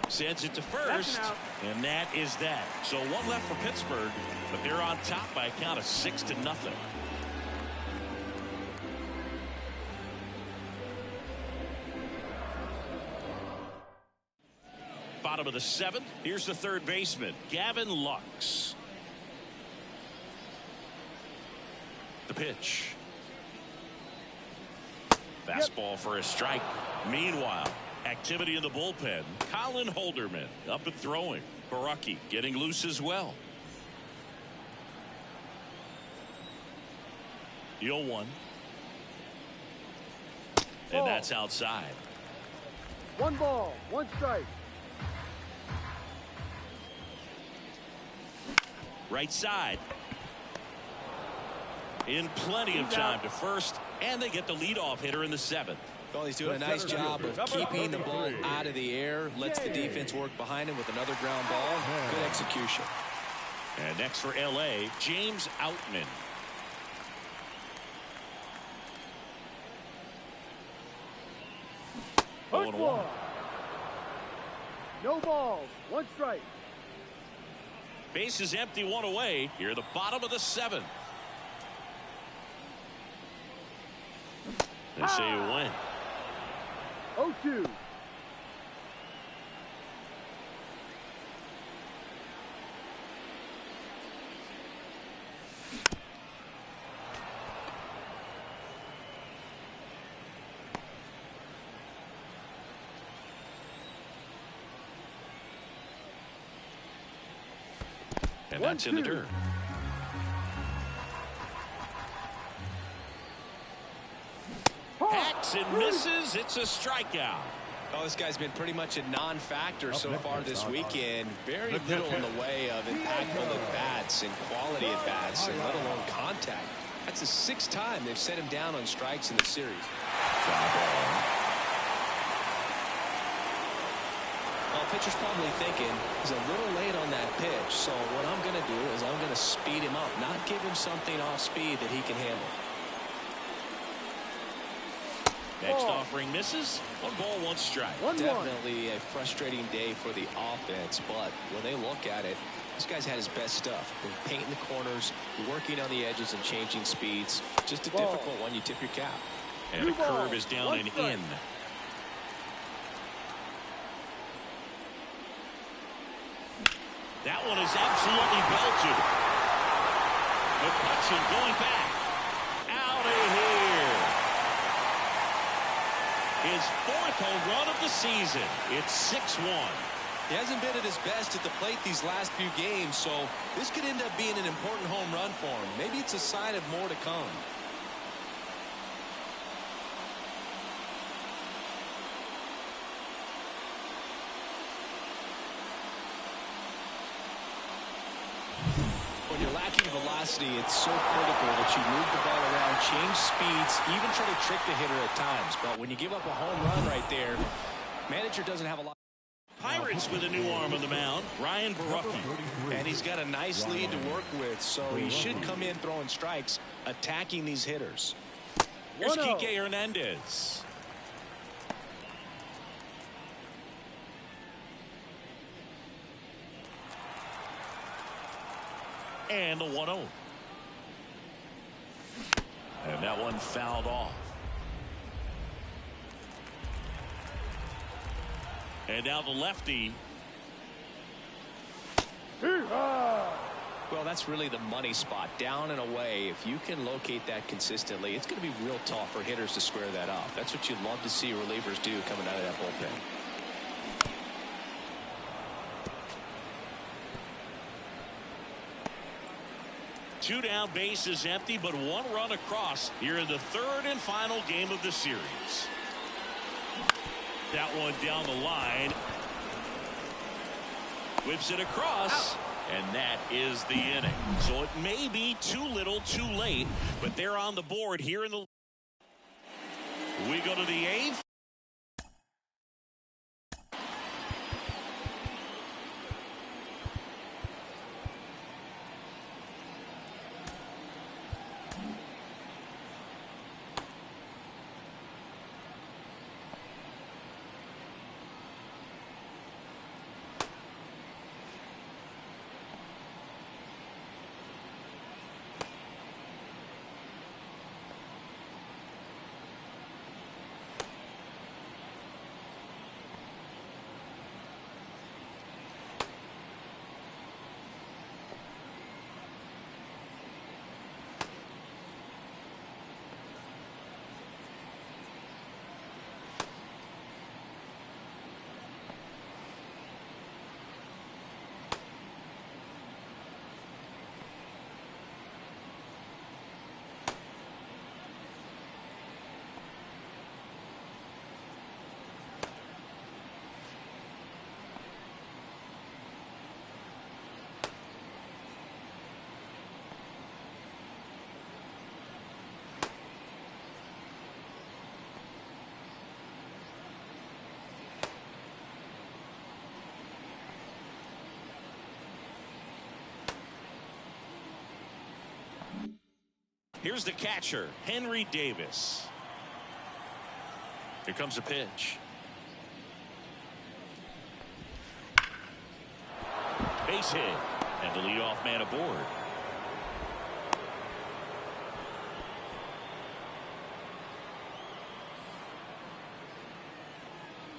sends it to first, and that is that. So one left for Pittsburgh, but they're on top by a count of 6-0. Bottom of the 7th. Here's the third baseman, Gavin Lux. The pitch. Fastball for a strike. Meanwhile, activity in the bullpen. Colin Holderman up and throwing. Baraki getting loose as well. The 0-1. And that's outside. 1 ball, 1 strike. Right side. In plenty of time to first, and they get the leadoff hitter in the 7th. Well, he's doing a nice job of keeping the ball out of the air. Lets the defense work behind him with another ground ball. Good execution. And next for L.A., James Outman. Hook one. No balls, 1 strike. Base is empty, 1 away. Here, the bottom of the 7th. They say you win. 0-2. And that's in the dirt. Hacks and misses. It's a strikeout. Oh, this guy's been pretty much a non-factor so far this weekend. Very little in the way of impactful at-bats and quality at-bats, and let alone contact. That's the 6th time they've set him down on strikes in the series. Well, pitcher's probably thinking he's a little late on that pitch, so what I'm going to do is I'm going to speed him up, not give him something off speed that he can handle. Next offering misses. 1 ball, 1 strike. Definitely a frustrating day for the offense, but when they look at it, this guy's had his best stuff. Been painting the corners, working on the edges, and changing speeds. Just a difficult one. You tip your cap. And the curve is down and in. That one is absolutely belted. McCutchen going back. Out of here. His 4th home run of the season. It's 6-1. He hasn't been at his best at the plate these last few games, so this could end up being an important home run for him. Maybe it's a sign of more to come. When you're lacking velocity, it's so critical that you move the ball around, change speeds, even try to trick the hitter at times. But when you give up a home run right there, manager doesn't have a lot. Pirates with a new arm on the mound, Ryan Baraki. And he's got a nice lead to work with, so he should come in throwing strikes, attacking these hitters. Here's Kike Hernandez. And the 1-0. And that one fouled off. And now the lefty. Well, that's really the money spot, down and away. If you can locate that consistently, it's going to be real tough for hitters to square that up. That's what you'd love to see relievers do coming out of that bullpen. 2 down, bases empty, but 1 run across here in the 3rd and final game of the series. That one down the line. Whips it across. And that is the inning. So it may be too little too late, but they're on the board here in the. We go to the 8th. Here's the catcher, Henry Davis. Here comes a pitch. Base hit, and the leadoff man aboard.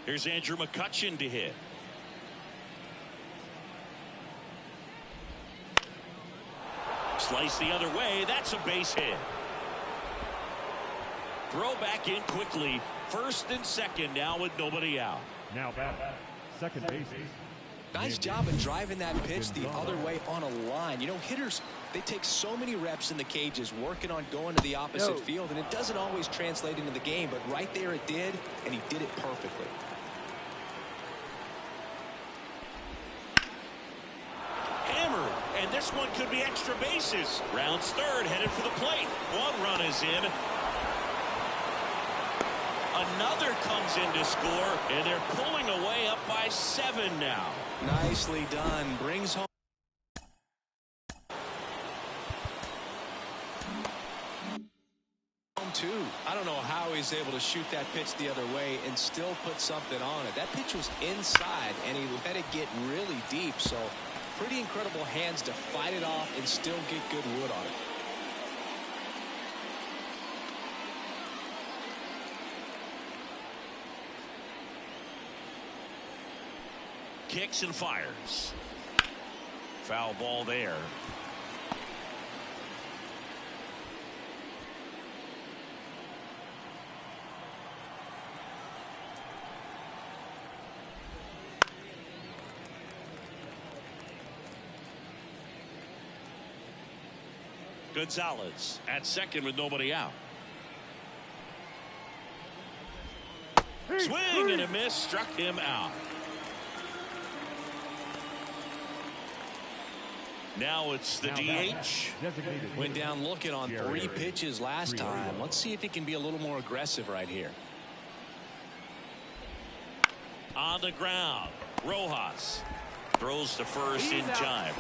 Here's Andrew McCutchen to hit. Slice the other way. That's a base hit. Throw back in quickly. 1st and 2nd now with nobody out. Now back. Second base. Nice job of driving that pitch the other way on a line. You know, hitters, they take so many reps in the cages working on going to the opposite field, and it doesn't always translate into the game, but right there it did, and he did it perfectly. And this one could be extra bases. Rounds 3rd, headed for the plate. 1 run is in. Another comes in to score, and they're pulling away up by 7 now. Nicely done. Brings home. Two. I don't know how he's able to shoot that pitch the other way and still put something on it. That pitch was inside, and he let it get really deep, so pretty incredible hands to fight it off and still get good wood on it. Kicks and fires. Foul ball there. Gonzalez at 2nd with nobody out. Swing and a miss, struck him out. Now it's the DH. Went down looking on 3 pitches last time. Let's see if he can be a little more aggressive right here. On the ground, Rojas throws to first in time.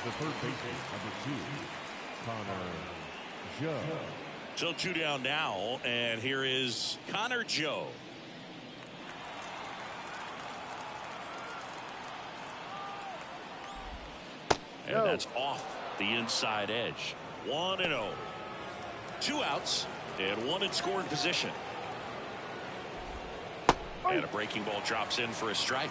The third baseman, number 2, Connor Joe. So 2 down now, and here is Connor Joe. And that's off the inside edge. 1-0. 2 outs and 1 in scoring position. And a breaking ball drops in for a strike.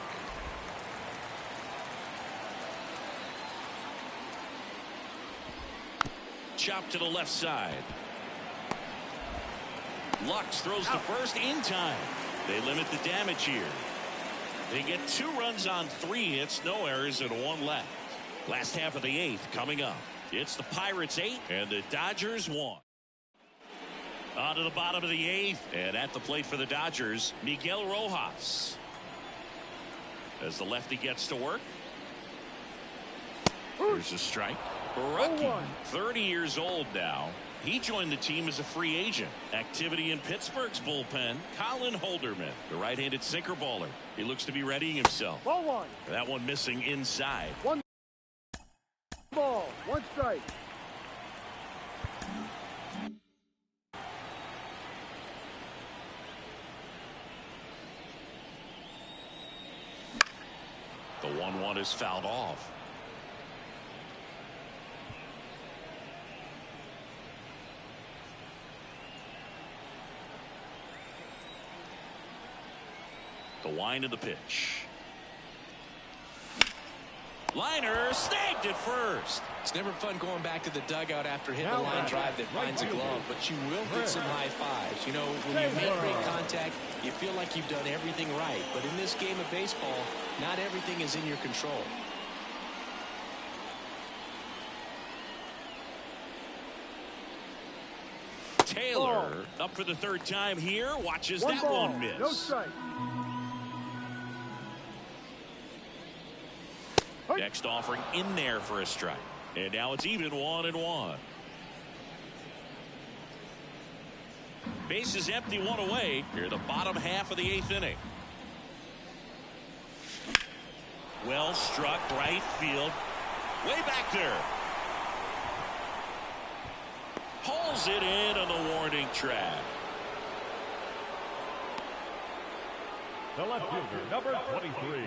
Chop to the left side. Lux throws to first in time. They limit the damage here. They get 2 runs on 3 hits, no errors, and 1 left. Last half of the 8th coming up. It's the Pirates 8 and the Dodgers 1. On to the bottom of the 8th, and at the plate for the Dodgers, Miguel Rojas. As the lefty gets to work. Here's a strike. Rookie, 30 years old now. He joined the team as a free agent. Activity in Pittsburgh's bullpen, Colin Holderman, the right-handed sinker baller. He looks to be readying himself. Ball 1. That one missing inside. 1 ball, 1 strike. The 1-1 is fouled off. The wind of the pitch. Liner snagged at first. It's never fun going back to the dugout after hitting a line drive that finds a glove, but you will get some high fives. You know, when you make great contact, you feel like you've done everything right. But in this game of baseball, not everything is in your control. Taylor up for the 3rd time here. Watches that ball, one miss. no strike. Next offering in there for a strike. And now it's even 1-1. Bases empty, 1 away. Here the bottom half of the 8th inning. Well struck, right field. Way back there. Hauls it in on the warning track. The left fielder, number 23.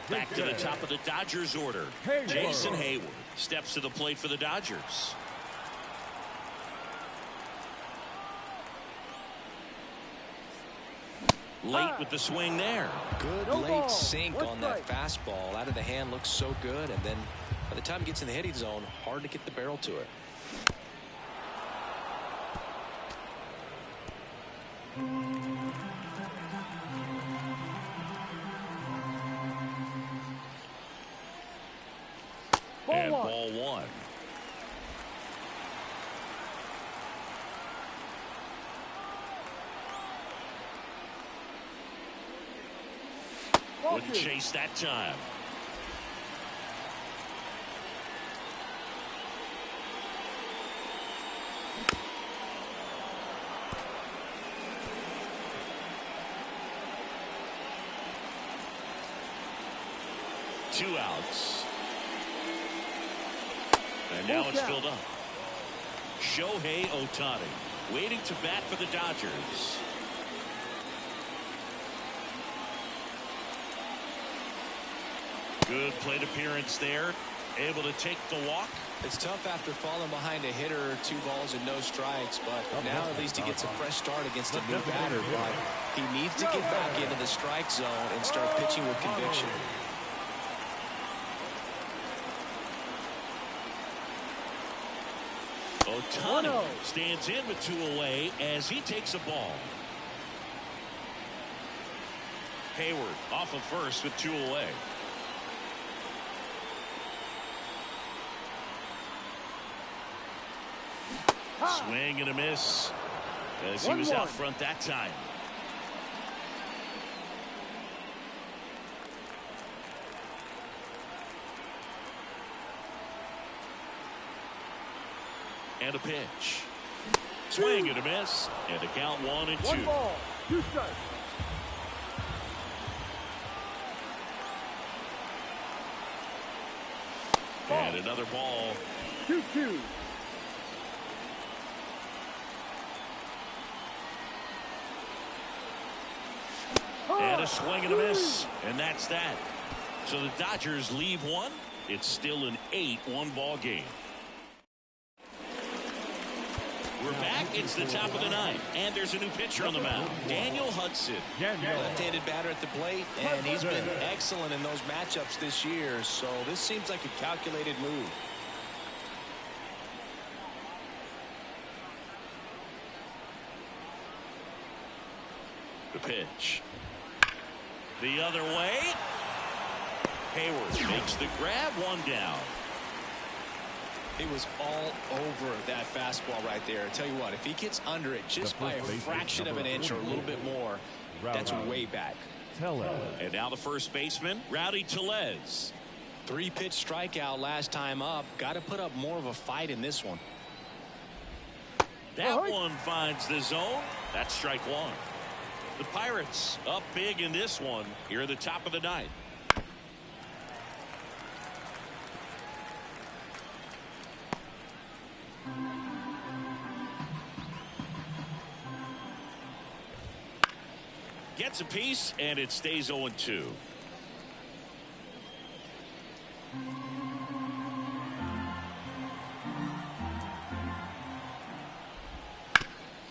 Back to the top of the Dodgers order. Jason Hayward steps to the plate for the Dodgers. Late with the swing there. Good late sink on that fastball. Out of the hand, looks so good. And then by the time it gets in the hitting zone, hard to get the barrel to it. And ball 1. Wouldn't chase that time. Two outs. And now it's filled up. Shohei Ohtani waiting to bat for the Dodgers. Good plate appearance there. Able to take the walk. It's tough after falling behind a hitter, 2 balls and no strikes, but now at least he gets a fresh start against a new batter. But he needs to get back into the strike zone and start pitching with conviction. Ohtani stands in with 2 away as he takes a ball. Hayward off of first with 2 away. Swing and a miss as he was out front that time. And a pitch. Swing and a miss. And a count 1-2. 1 ball, 2 strikes. And another ball. 2-2. And a swing and a miss. And that's that. So the Dodgers leave 1. It's still an 8-1 ball game. We're back. It's the top of the 9th. And there's a new pitcher on the mound. Daniel Hudson. Left-handed batter at the plate, and he's been excellent in those matchups this year. So this seems like a calculated move. The pitch. The other way. Hayward makes the grab, one down. It was all over that fastball right there. I tell you what, if he gets under it just by a fraction of an inch or a little bit more, that's way back. And now the first baseman, Rowdy Tellez. 3-pitch strikeout last time up. Got to put up more of a fight in this one. That one finds the zone. That's strike one. The Pirates up big in this one here at the top of the ninth. Gets a piece, and it stays 0-2.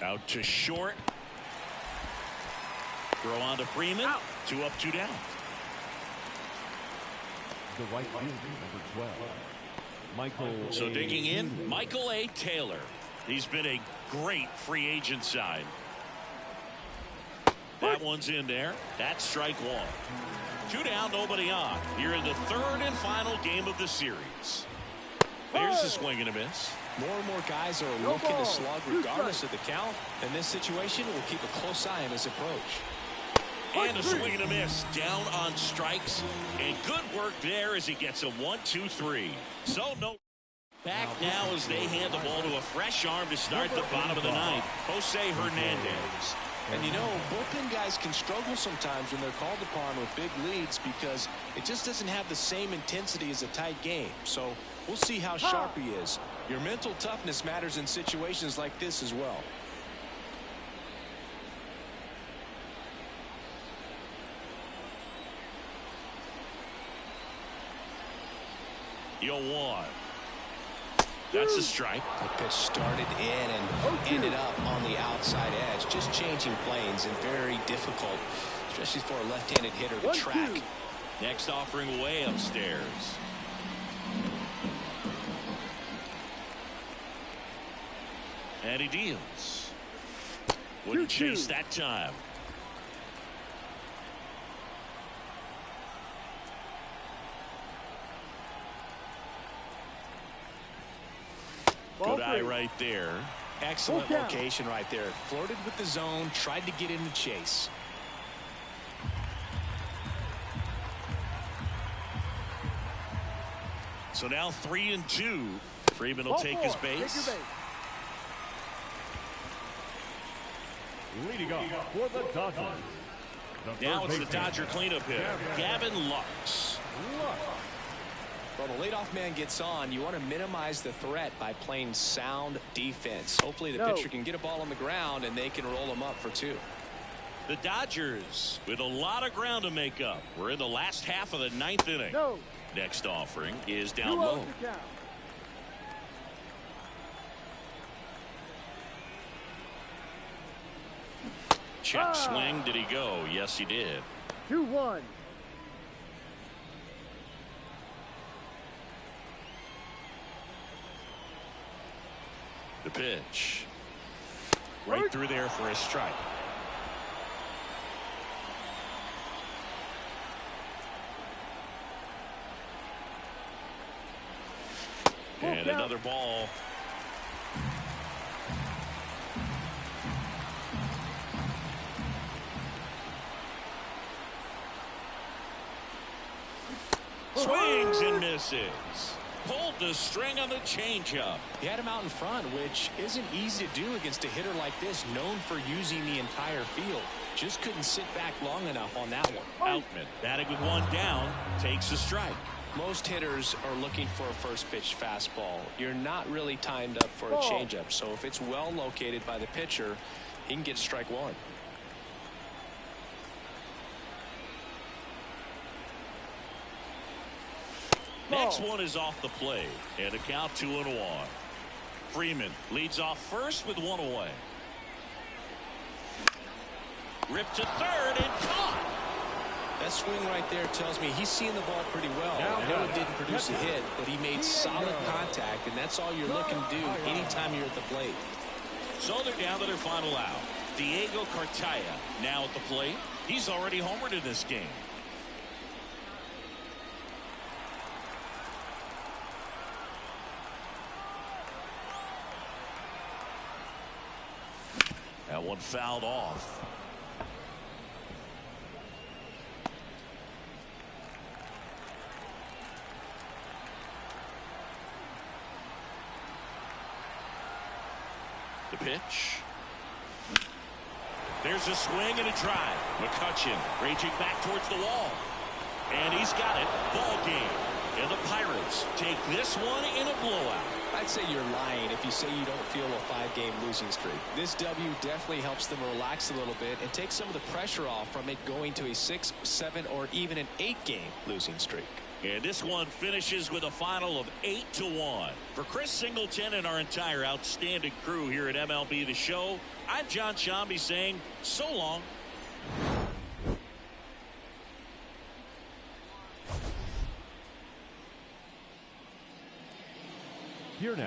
Out to short. Throw on to Freeman. Out. 2 up, 2 down. The right fielder, number 12. Michael. So digging in, Michael A. Taylor. He's been a great free agent sign. That one's in there. That's strike one. 2 down, nobody on. Here in the third and final game of the series. There's a swing and a miss. More and more guys are looking to slug regardless of the count. In this situation, we'll keep a close eye on his approach. And a swing and a miss. Down on strikes. And good work there as he gets a 1-2-3. So no. Back now as they hand the ball to a fresh arm to start the bottom of the ninth. Jose Hernandez. And you know, bullpen guys can struggle sometimes when they're called upon with big leads because it just doesn't have the same intensity as a tight game. So we'll see how sharp he is. Your mental toughness matters in situations like this as well. You'll want. That's a strike. The pitch started in and ended up on the outside edge. Just changing planes and very difficult, especially for a left-handed hitter to track. Next offering way upstairs. And he deals. Wouldn't chase that time. Good eye right there. Excellent location right there. Flirted with the zone, tried to get in the chase. So now 3-2. Freeman will take his base. Leading off for the Dodgers. Now it's the Dodger cleanup hit. Gavin Lux. Well, the leadoff man gets on. You want to minimize the threat by playing sound defense. Hopefully the pitcher can get a ball on the ground and they can roll him up for 2. The Dodgers with a lot of ground to make up. We're in the last half of the ninth inning. Next offering is down low. Check swing. Did he go? Yes, he did. 2-1. The pitch. Right through there for a strike. And another ball. Swings and misses. Pulled the string on the changeup. He had him out in front, which isn't easy to do against a hitter like this, known for using the entire field. Just couldn't sit back long enough on that one. Outman batting with 1 down, takes a strike. Most hitters are looking for a first pitch fastball. You're not really timed up for a changeup, so if it's well located by the pitcher, he can get strike 1. Next one is off the plate, and a count 2-1. Freeman leads off first with 1 away. Ripped to third and caught. That swing right there tells me he's seeing the ball pretty well. I know it didn't produce a hit, but he made solid contact, and that's all you're looking to do anytime you're at the plate. So they're down to their final out. Diego Cartaya now at the plate. He's already homered in this game. one fouled off. The pitch. There's a swing and a drive. McCutchen raging back towards the wall. And he's got it. Ball game. And the Pirates take this one in a blowout. I'd say you're lying if you say you don't feel a 5-game losing streak. This W definitely helps them relax a little bit and take some of the pressure off from it going to a 6, 7, or even an 8-game losing streak. And this one finishes with a final of 8-1. For Chris Singleton and our entire outstanding crew here at MLB The Show, I'm John Sciambi saying so long. Here now.